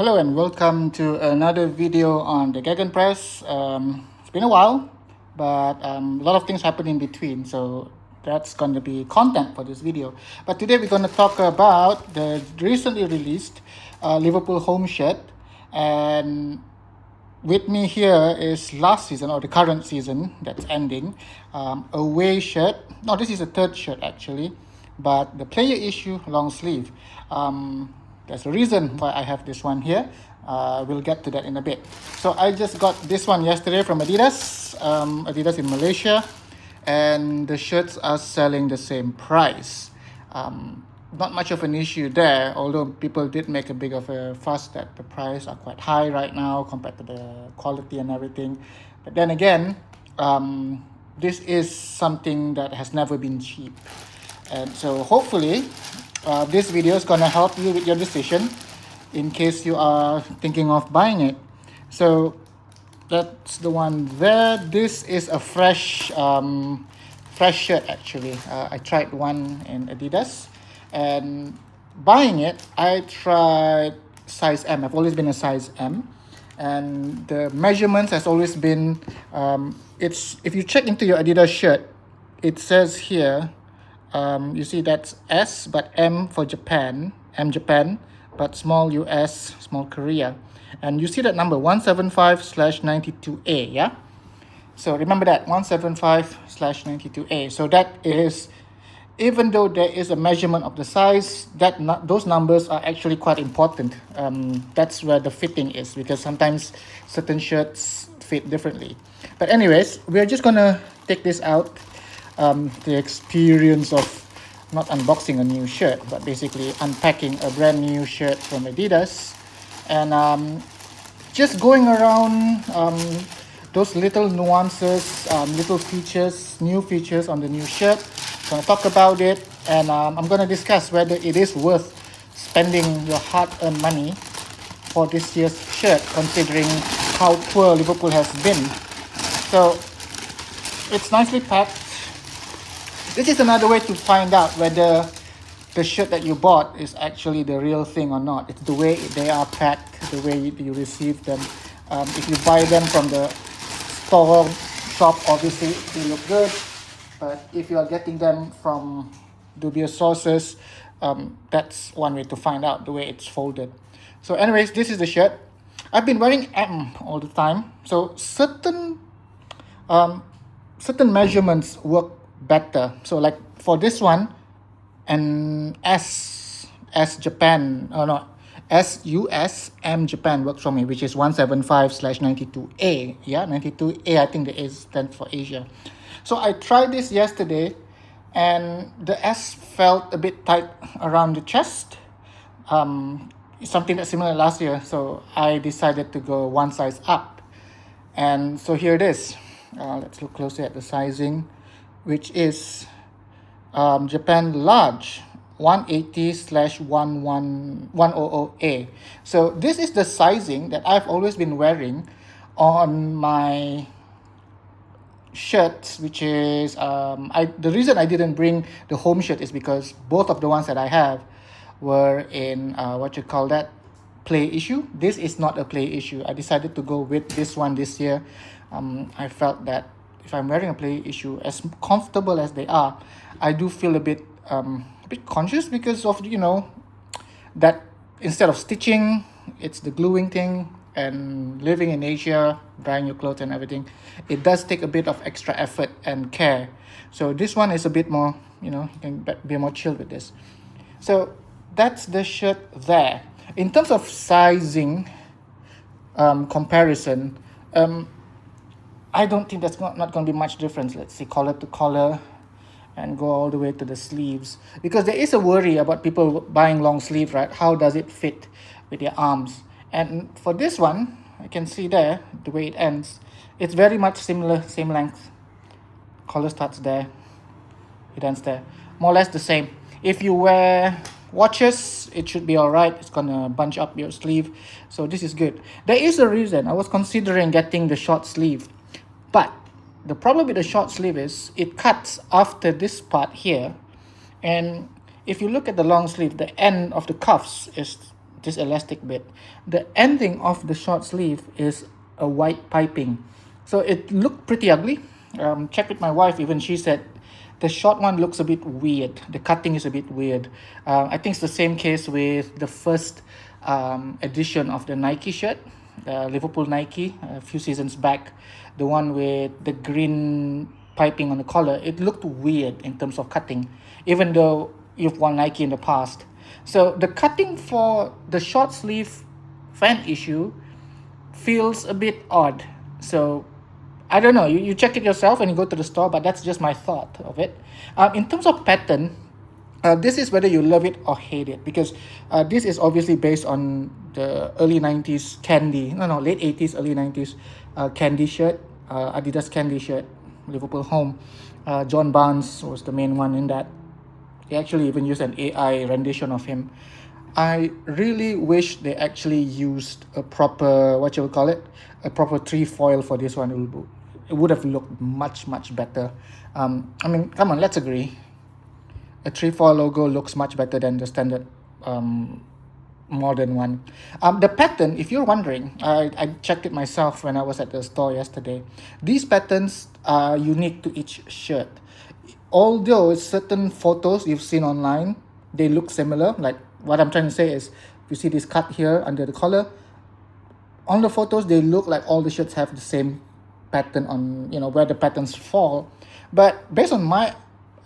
Hello and welcome to another video on the Gegenpress. It's been a while, but a lot of things happened in between, so that's going to be content for this video. But today we're going to talk about the recently released Liverpool Home shirt, and with me here is last season or the current season that's ending, away shirt. No, this is a third shirt actually, but the player issue long sleeve. There's a reason why I have this one here. We'll get to that in a bit. So I just got this one yesterday from Adidas, Adidas in Malaysia, and the shirts are selling the same price. Not much of an issue there, although people did make a big of a fuss that the price are quite high right now compared to the quality and everything. But then again, this is something that has never been cheap. And so hopefully this video is going to help you with your decision in case you are thinking of buying it. So that's the one there. This is a fresh shirt actually. I tried one in Adidas, and buying it I tried size M. I've always been a size M, and the measurements has always been it's, if you check into your Adidas shirt, it says here, you see that's S but M for Japan, M Japan, but small US, small Korea. And you see that number 175/92A, yeah? So remember that, 175/92A. So that is, even though there is a measurement of the size, those numbers are actually quite important. That's where the fitting is, because sometimes certain shirts fit differently. But anyways, we're just gonna take this out. The experience of not unboxing a new shirt, but basically unpacking a brand new shirt from Adidas, and just going around those little nuances, little features, new features on the new shirt. Gonna talk about it, and I'm gonna discuss whether it is worth spending your hard-earned money for this year's shirt, considering how poor Liverpool has been. So it's nicely packed. This is another way to find out whether the shirt that you bought is actually the real thing or not. It's the way they are packed, the way you receive them. If you buy them from the store, shop, obviously they look good. But if you are getting them from dubious sources, that's one way to find out, the way it's folded. So anyways, this is the shirt. I've been wearing M all the time. So certain measurements work better. So like for this one, an S Japan, or no, S US M Japan works for me, which is 175/92A. Yeah, 92A, I think the A stands for Asia. So I tried this yesterday, and the S felt a bit tight around the chest. Something that's similar last year, so I decided to go one size up. And so here it is. Let's look closely at the sizing, which is Japan large, 180/100A. So this is the sizing that I've always been wearing on my shirts, which is the reason I didn't bring the home shirt is because both of the ones that I have were in play issue. This is not a play issue. I decided to go with this one this year. I felt that if I'm wearing a play issue, as comfortable as they are, I do feel a bit conscious because of, that instead of stitching, it's the gluing thing, and living in Asia, drying your clothes and everything, it does take a bit of extra effort and care. So this one is a bit more, you can be more chilled with this. So that's the shirt there. In terms of sizing comparison, I don't think that's not going to be much difference. Let's see, collar to collar, and go all the way to the sleeves, because there is a worry about people buying long sleeve, right? How does it fit with their arms? And for this one, I can see there the way it ends, it's very much similar, same length. Collar starts there, it ends there, more or less the same. If you wear watches, it should be all right. It's gonna bunch up your sleeve, so this is good. There is a reason I was considering getting the short sleeve, but the problem with the short sleeve is it cuts after this part here, and if you look at the long sleeve, the end of the cuffs is this elastic bit. The ending of the short sleeve is a white piping, so it looked pretty ugly. Check with my wife, even she said the short one looks a bit weird. The cutting is a bit weird. I think it's the same case with the first edition of the Nike shirt, Liverpool Nike, a few seasons back. The one with the green piping on the collar, it looked weird in terms of cutting, even though you've worn Nike in the past. So the cutting for the short sleeve fan issue feels a bit odd. So I don't know. You check it yourself when you go to the store, but that's just my thought of it. In terms of pattern, this is whether you love it or hate it, because this is obviously based on the early 90s candy, no, late 80s, early 90s candy shirt, Adidas candy shirt, Liverpool Home. John Barnes was the main one in that. They actually even used an AI rendition of him. I really wish they actually used a proper, what you would call it, a proper trefoil for this one. It would have looked much, much better. I mean, come on, let's agree. A trefoil logo looks much better than the standard modern one. The pattern, if you're wondering, I checked it myself when I was at the store yesterday. These patterns are unique to each shirt. Although certain photos you've seen online, they look similar. Like what I'm trying to say is, you see this cut here under the collar. On the photos, they look like all the shirts have the same pattern on, where the patterns fall. But based on my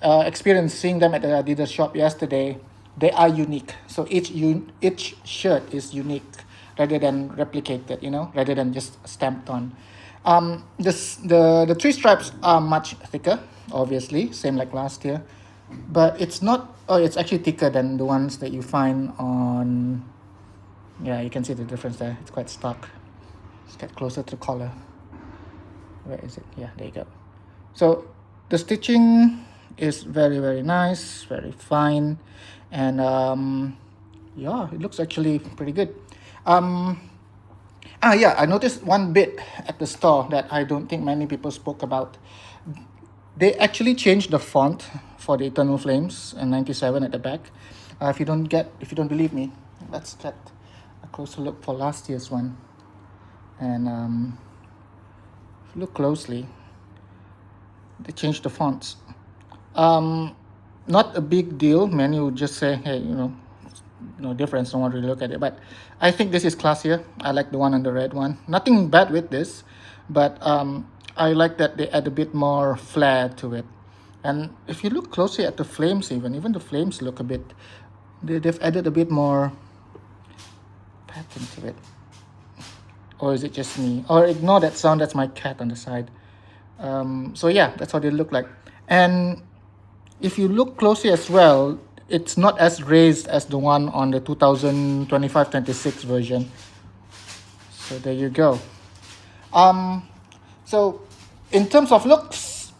experience seeing them at the Adidas shop yesterday, they are unique. So each shirt is unique rather than replicated, rather than just stamped on. The three stripes are much thicker, obviously, same like last year, but it's not. Oh, it's actually thicker than the ones that you find on. Yeah, you can see the difference there. It's quite stark. Let's get closer to the collar. Where is it? Yeah, there you go. So the stitching is very, very nice, very fine, and yeah, it looks actually pretty good. Yeah, I noticed one bit at the store that I don't think many people spoke about. They actually changed the font for the Eternal Flames in '97 at the back. If you don't believe me, let's get a closer look for last year's one. And if you look closely, they changed the fonts. Not a big deal. Many would just say, hey, no difference, don't want to really look at it. But I think this is classier. I like the one on the red one. Nothing bad with this, but I like that they add a bit more flair to it. And if you look closely at the flames, even the flames look a bit, they've added a bit more pattern to it. Or is it just me? Or ignore that sound, that's my cat on the side. So yeah, that's how they look like. And if you look closely as well, it's not as raised as the one on the 2025-26 version. So there you go. So in terms of looks,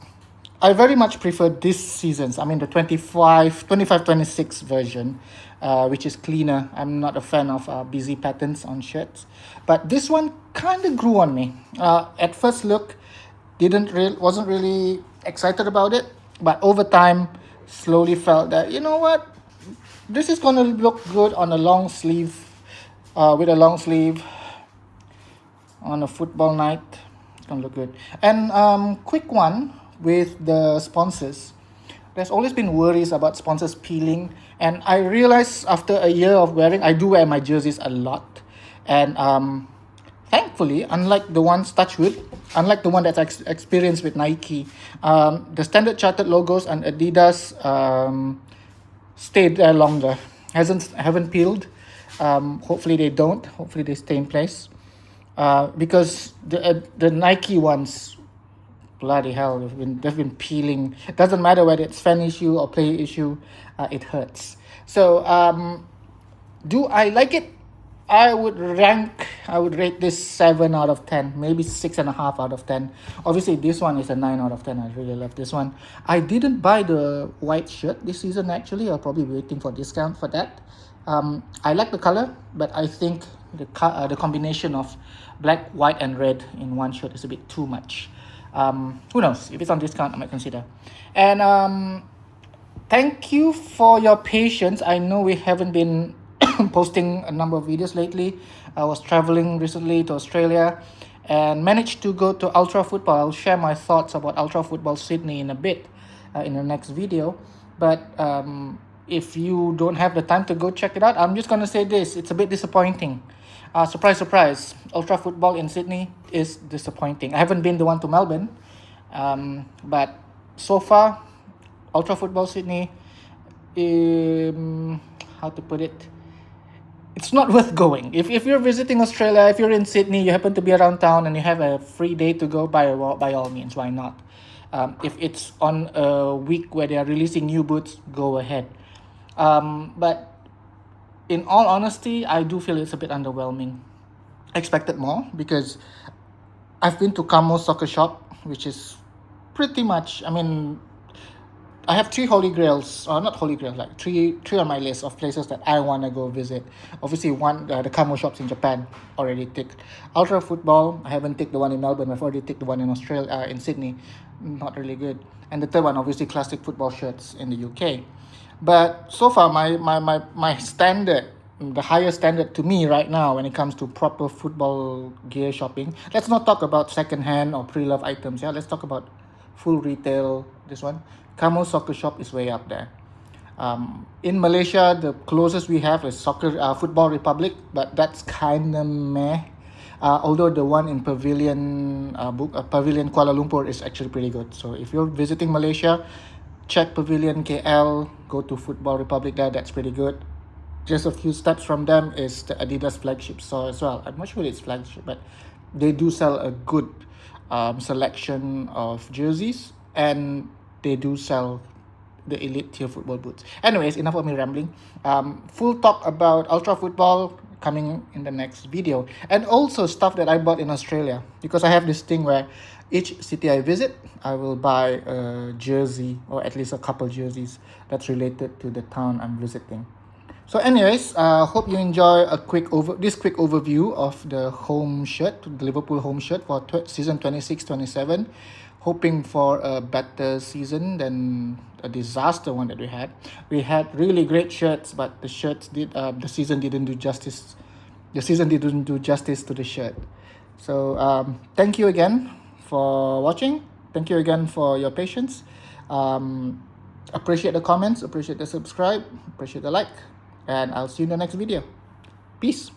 I very much prefer this season's, I mean the 25-26 version, which is cleaner. I'm not a fan of busy patterns on shirts, but this one kind of grew on me. At first look, wasn't really excited about it, but over time, slowly felt that, you know what, this is gonna look good on a long sleeve, with a long sleeve on a football night. It's gonna look good. And quick one with the sponsors. There's always been worries about sponsors peeling, and I realized after a year of wearing, I do wear my jerseys a lot, and thankfully, unlike the ones, touch wood, unlike the one that's experienced with Nike, the Standard Chartered logos and Adidas stayed there longer. Haven't peeled. Hopefully they don't. Hopefully they stay in place. Because the Nike ones, bloody hell, they've been peeling. It doesn't matter whether it's fan issue or player issue, it hurts. So do I like it? I would rate this 7 out of 10, maybe 6.5 out of 10. Obviously, this one is a 9 out of 10. I really love this one. I didn't buy the white shirt this season, actually. I'll probably be waiting for discount for that. I like the color, but I think the combination of black, white, and red in one shirt is a bit too much. Who knows? If it's on discount, I might consider. And thank you for your patience. I know we haven't been posting a number of videos lately. I was traveling recently to Australia and managed to go to Ultra Football. I'll share my thoughts about Ultra Football Sydney in a bit in the next video. But if you don't have the time to go check it out, I'm just gonna say this: it's a bit disappointing. Surprise, surprise! Ultra Football in Sydney is disappointing. I haven't been the one to Melbourne, but so far, Ultra Football Sydney, how to put it? It's not worth going. If you're visiting Australia, if you're in Sydney, you happen to be around town and you have a free day to go, by all means, why not? If it's on a week where they are releasing new boots, go ahead. But in all honesty, I do feel it's a bit underwhelming. I expected more because I've been to Camo Soccer Shop, which is pretty much, I mean, I have three holy grails, or not holy grails, like three on my list of places that I want to go visit. Obviously, one, the Camo shops in Japan, already ticked. Ultra Football, I haven't ticked the one in Melbourne. I've already ticked the one in Australia, in Sydney, not really good. And the third one, obviously, classic football shirts in the UK. But so far, my standard, the highest standard to me right now when it comes to proper football gear shopping. Let's not talk about second-hand or pre-loved items. Yeah, let's talk about full retail. This one, Camo Soccer Shop is way up there. In Malaysia, the closest we have is Football Republic, but that's kind of meh. Although the one in Pavilion Kuala Lumpur is actually pretty good. So if you're visiting Malaysia, check Pavilion KL, go to Football Republic there, that's pretty good. Just a few steps from them is the Adidas flagship store as well. I'm not sure it's flagship, but they do sell a good selection of jerseys, and they do sell the elite tier football boots. Anyways, enough of me rambling. Full talk about Ultra Football coming in the next video, and also stuff that I bought in Australia, because I have this thing where each city I visit, I will buy a jersey, or at least a couple jerseys that's related to the town I'm visiting. So anyways, hope you enjoy this quick overview of the home shirt, the Liverpool home shirt for season 26-27. Hoping for a better season than a disaster one that we had. We had really great shirts, but the season didn't do justice. The season didn't do justice to the shirt. So thank you again for watching. Thank you again for your patience. Appreciate the comments, appreciate the subscribe, appreciate the like, and I'll see you in the next video. Peace.